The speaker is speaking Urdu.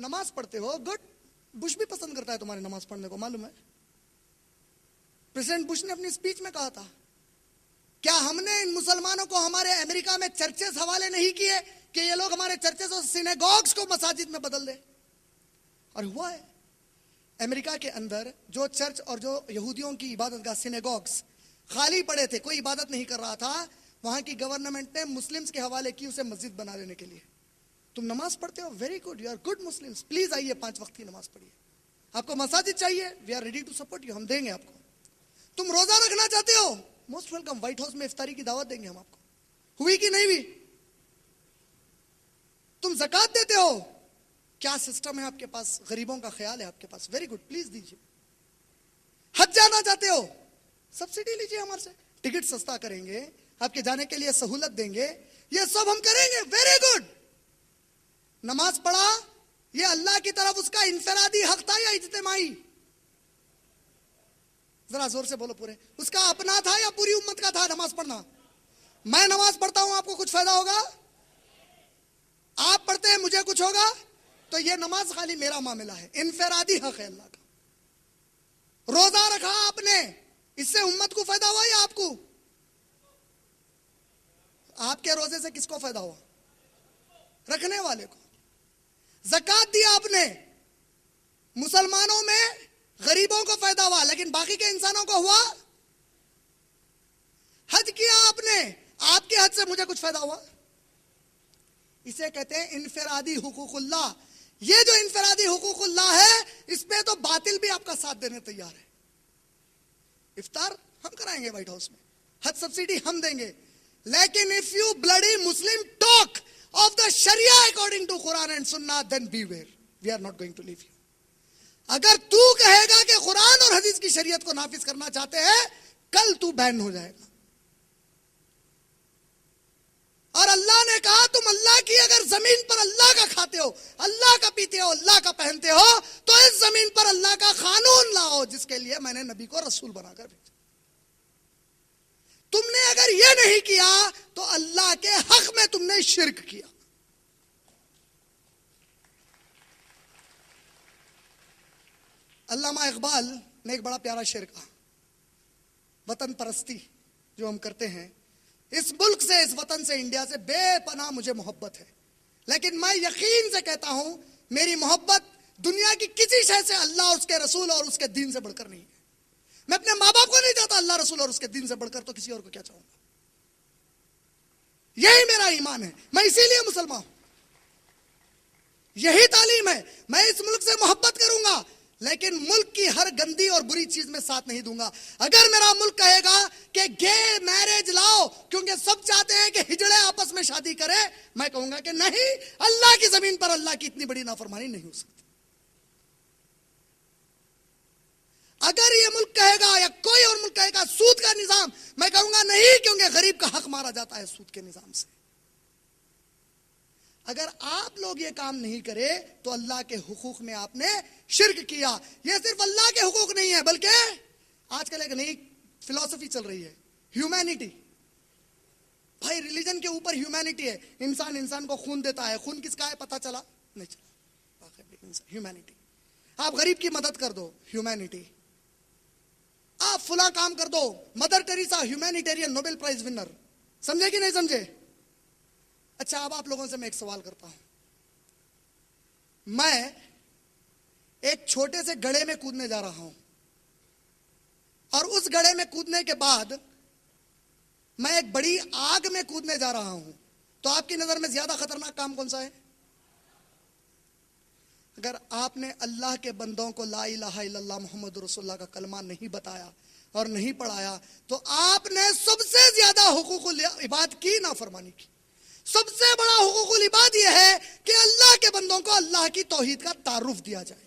نماز پڑھتے ہو, گڈ. بش بھی پسند کرتا ہے تمہاری نماز پڑھنے کو, معلوم ہے. پریزیڈنٹ بش نے اپنی اسپیچ میں کہا تھا, کیا ہم نے ان مسلمانوں کو ہمارے امریکہ میں چرچز حوالے نہیں کیے کہ یہ لوگ ہمارے چرچز اور سینیگوگز کو مساجد میں بدل دے؟ اور ہوا ہے. امریکہ کے اندر جو چرچ اور جو یہودیوں کی عبادت گاہ سینیگوگز خالی پڑے تھے, کوئی عبادت نہیں کر رہا تھا, وہاں کی گورنمنٹ نے مسلمز کے حوالے کی اسے مسجد بنا لینے کے لیے. تم نماز پڑھتے ہو, very good, you are good Muslims, please آئیے 5 وقت کی نماز پڑھیے. آپ کو مساجد چاہیے, we are ready to support you, ہم دیں گے آپ کو. تم روزہ رکھنا چاہتے ہو, موسٹ ویلکم, وائٹ ہاؤس میں افطاری کی دعوت دیں گے ہم آپ کو. ہوئی کہ نہیں ہوئی؟ تم زکوٰۃ دیتے ہو, کیا سسٹم ہے آپ کے پاس, غریبوں کا خیال ہے آپ کے پاس, ویری گڈ, پلیز دیجیے. حج جانا چاہتے ہو, سبسڈی لیجیے ہمارے سے, ٹکٹ سستا کریں گے, آپ کے جانے کے لیے سہولت دیں گے, یہ سب ہم کریں گے, ویری گڈ. نماز پڑھا, یہ اللہ کی طرف اس کا انفرادی حق تھا یا اجتماعی؟ ذرا زور سے بولو پورے. اس کا اپنا تھا یا پوری امت کا تھا نماز پڑھنا؟ میں نماز پڑھتا ہوں, آپ کو کچھ فائدہ ہوگا؟ آپ پڑھتے ہیں, مجھے کچھ ہوگا؟ تو یہ نماز خالی میرا معاملہ ہے, انفرادی حق ہے اللہ کا. روزہ رکھا آپ نے, اس سے امت کو فائدہ ہوا یا آپ کو؟ آپ کے روزے سے کس کو فائدہ ہوا؟ رکھنے والے کو. زکوٰۃ دی آپ نے, مسلمانوں میں غریبوں کو فائدہ ہوا, لیکن باقی کے انسانوں کو ہوا؟ حج کیا آپ نے, آپ کے حج سے مجھے کچھ فائدہ ہوا؟ اسے کہتے ہیں انفرادی حقوق اللہ. یہ جو انفرادی حقوق اللہ ہے, اس پہ تو باطل بھی آپ کا ساتھ دینے تیار ہے. افطار ہم کرائیں گے وائٹ ہاؤس میں, حج سبسڈی ہم دیں گے, لیکن if you bloody Muslim talk of the Sharia according to Quran and Sunnah, then beware, we are not going to leave you. اگر تو کہے گا کہ قرآن اور حدیث کی شریعت کو نافذ کرنا چاہتے ہیں, کل تو بین ہو جائے گا. اور اللہ نے کہا تم اللہ کی اگر زمین پر اللہ کا کھاتے ہو, اللہ کا پیتے ہو, اللہ کا پہنتے ہو, تو اس زمین پر اللہ کا قانون لاؤ, جس کے لیے میں نے نبی کو رسول بنا کر بھیجا. تم نے اگر یہ نہیں کیا تو اللہ کے حق میں تم نے شرک کیا. علامہ اقبال نے ایک بڑا پیارا شعر کہا, وطن پرستی جو ہم کرتے ہیں, اس ملک سے, اس وطن سے, انڈیا سے بے پناہ مجھے محبت ہے, لیکن میں یقین سے کہتا ہوں میری محبت دنیا کی کسی شے سے اللہ اور اس کے رسول اور اس کے دین سے بڑھ کر نہیں ہے. میں اپنے ماں باپ کو نہیں چاہتا اللہ رسول اور اس کے دین سے بڑھ کر, تو کسی اور کو کیا چاہوں گا؟ یہی میرا ایمان ہے, میں اسی لیے مسلمان ہوں, یہی تعلیم ہے. میں اس ملک سے محبت کروں گا, لیکن ملک کی ہر گندی اور بری چیز میں ساتھ نہیں دوں گا. اگر میرا ملک کہے گا کہ گے میرج لاؤ کیونکہ سب چاہتے ہیں کہ ہجڑے آپس میں شادی کرے, میں کہوں گا کہ نہیں, اللہ کی زمین پر اللہ کی اتنی بڑی نافرمانی نہیں ہو سکتی. اگر یہ ملک کہے گا یا کوئی اور ملک کہے گا سود کا نظام, میں کہوں گا نہیں, کیونکہ غریب کا حق مارا جاتا ہے سود کے نظام سے. اگر آپ لوگ یہ کام نہیں کرے تو اللہ کے حقوق میں آپ نے شرک کیا. یہ صرف اللہ کے حقوق نہیں ہے, بلکہ آج کل ایک نئی فلسفی چل رہی ہے, ہیومینٹی. بھائی ریلیجن کے اوپر ہیومینٹی ہے, انسان کو خون دیتا ہے, خون کس کا ہے پتہ چلا نہیں چلا, ہیومینٹی. آپ غریب کی مدد کر دو, ہیومینٹی. آپ فلاں کام کر دو, Mother Teresa humanitarian Nobel prize winner, سمجھے کہ نہیں سمجھے؟ اچھا, اب آپ لوگوں سے میں ایک سوال کرتا ہوں. میں ایک چھوٹے سے گڑھے میں کودنے جا رہا ہوں, اور اس گڑھے میں کودنے کے بعد میں ایک بڑی آگ میں کودنے جا رہا ہوں, تو آپ کی نظر میں زیادہ خطرناک کام کون سا ہے؟ اگر آپ نے اللہ کے بندوں کو لا الہ الا اللہ محمد رسول اللہ کا کلمہ نہیں بتایا اور نہیں پڑھایا, تو آپ نے سب سے زیادہ حقوق العباد کی نافرمانی کی. سب سے بڑا حقوق العباد یہ ہے کہ اللہ کے بندوں کو اللہ کی توحید کا تعارف دیا جائے.